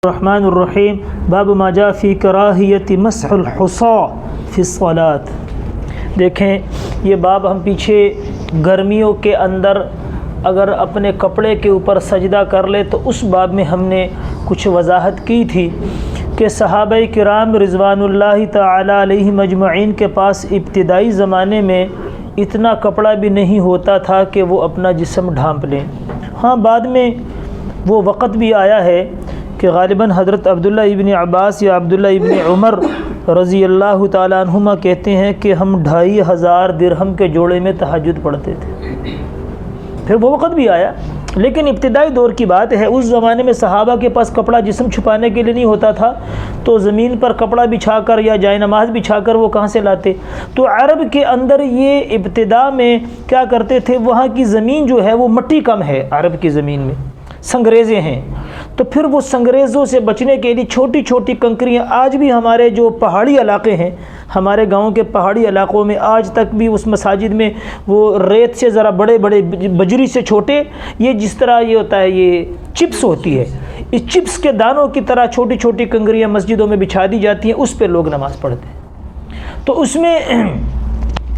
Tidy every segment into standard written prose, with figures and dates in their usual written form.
الرحمن الرحیم باب ما جاء فی کراہیت مسح الحصا فی الصلاۃ۔ دیکھیں یہ باب ہم پیچھے گرمیوں کے اندر اگر اپنے کپڑے کے اوپر سجدہ کر لے تو اس باب میں ہم نے کچھ وضاحت کی تھی کہ صحابہ کرام رضوان اللہ تعالی علیہم اجمعین کے پاس ابتدائی زمانے میں اتنا کپڑا بھی نہیں ہوتا تھا کہ وہ اپنا جسم ڈھانپ لیں۔ ہاں بعد میں وہ وقت بھی آیا ہے کہ غالباً حضرت عبداللہ ابن عباس یا عبداللہ ابن عمر رضی اللہ تعالیٰ عنہما کہتے ہیں کہ ہم 2500 درہم کے جوڑے میں تہجد پڑھتے تھے۔ پھر وہ وقت بھی آیا، لیکن ابتدائی دور کی بات ہے، اس زمانے میں صحابہ کے پاس کپڑا جسم چھپانے کے لیے نہیں ہوتا تھا، تو زمین پر کپڑا بچھا کر یا جائے نماز بچھا کر وہ کہاں سے لاتے؟ تو عرب کے اندر یہ ابتدا میں کیا کرتے تھے، وہاں کی زمین جو ہے وہ مٹی کم ہے، عرب کی زمین میں سنگریزیں ہیں، تو پھر وہ سنگریزوں سے بچنے کے لیے چھوٹی چھوٹی کنکریاں، آج بھی ہمارے جو پہاڑی علاقے ہیں، ہمارے گاؤں کے پہاڑی علاقوں میں آج تک بھی اس مساجد میں وہ ریت سے ذرا بڑے بڑے بجری سے چھوٹے، یہ جس طرح یہ ہوتا ہے یہ چپس ہوتی ہے، اس چپس کے دانوں کی طرح چھوٹی چھوٹی کنکریاں مسجدوں میں بچھا دی جاتی ہیں، اس پہ لوگ نماز پڑھتے ہیں۔ تو اس میں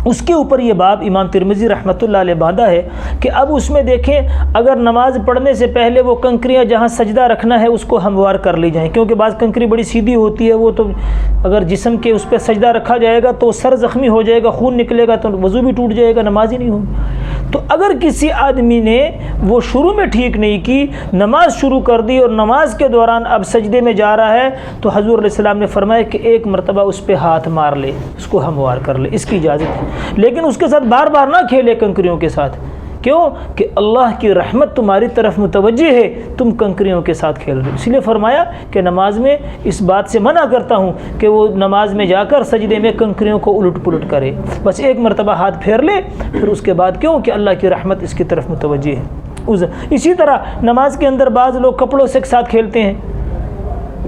اس کے اوپر یہ باب امام ترمذی رحمۃ اللہ علیہ باندھا ہے کہ اب اس میں دیکھیں اگر نماز پڑھنے سے پہلے وہ کنکریاں جہاں سجدہ رکھنا ہے اس کو ہموار کر لی جائیں، کیونکہ بعض کنکری بڑی سیدھی ہوتی ہے، وہ تو اگر جسم کے اس پہ سجدہ رکھا جائے گا تو سر زخمی ہو جائے گا، خون نکلے گا تو وضو بھی ٹوٹ جائے گا، نماز ہی نہیں ہوگی۔ تو اگر کسی آدمی نے وہ شروع میں ٹھیک نہیں کی، نماز شروع کر دی اور نماز کے دوران اب سجدے میں جا رہا ہے، تو حضور علیہ السلام نے فرمایا کہ ایک مرتبہ اس پہ ہاتھ مار لے، اس کو ہموار کر لے، اس کی اجازت ہے، لیکن اس کے ساتھ بار بار نہ کھیلے کنکریوں کے ساتھ۔ کیوں کہ اللہ کی رحمت تمہاری طرف متوجہ ہے، تم کنکریوں کے ساتھ کھیل رہے ہو۔ اس لیے فرمایا کہ نماز میں اس بات سے منع کرتا ہوں کہ وہ نماز میں جا کر سجدے میں کنکریوں کو الٹ پلٹ کرے، بس ایک مرتبہ ہاتھ پھیر لے، پھر اس کے بعد کیوں کہ اللہ کی رحمت اس کی طرف متوجہ ہے۔ اسی طرح نماز کے اندر بعض لوگ کپڑوں سے ساتھ کھیلتے ہیں،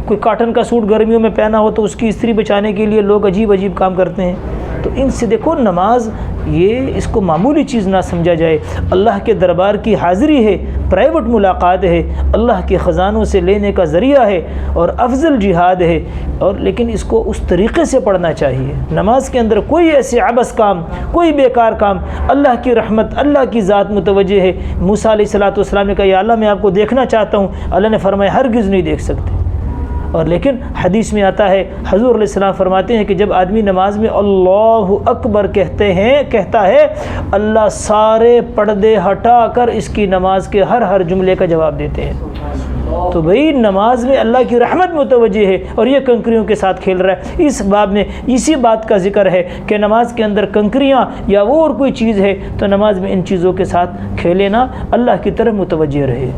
کوئی کاٹن کا سوٹ گرمیوں میں پہنا ہو تو اس کی استری بچانے کے لیے لوگ عجیب عجیب کام کرتے ہیں۔ تو ان سے دیکھو نماز یہ اس کو معمولی چیز نہ سمجھا جائے، اللہ کے دربار کی حاضری ہے، پرائیویٹ ملاقات ہے، اللہ کے خزانوں سے لینے کا ذریعہ ہے اور افضل جہاد ہے، اور لیکن اس کو اس طریقے سے پڑھنا چاہیے۔ نماز کے اندر کوئی ایسے عبث کام، کوئی بیکار کام، اللہ کی رحمت، اللہ کی ذات متوجہ ہے۔ موسیٰ علیہ السلام نے کہا یا اللہ میں آپ کو دیکھنا چاہتا ہوں، اللہ نے فرمایا ہرگز نہیں دیکھ سکتے۔ اور لیکن حدیث میں آتا ہے، حضور علیہ السلام فرماتے ہیں کہ جب آدمی نماز میں اللہ اکبر کہتا ہے، اللہ سارے پردے ہٹا کر اس کی نماز کے ہر جملے کا جواب دیتے ہیں۔ تو بھئی نماز میں اللہ کی رحمت متوجہ ہے اور یہ کنکریوں کے ساتھ کھیل رہا ہے۔ اس باب میں اسی بات کا ذکر ہے کہ نماز کے اندر کنکریاں یا وہ اور کوئی چیز ہے تو نماز میں ان چیزوں کے ساتھ کھیلے نہ، اللہ کی طرف متوجہ رہے۔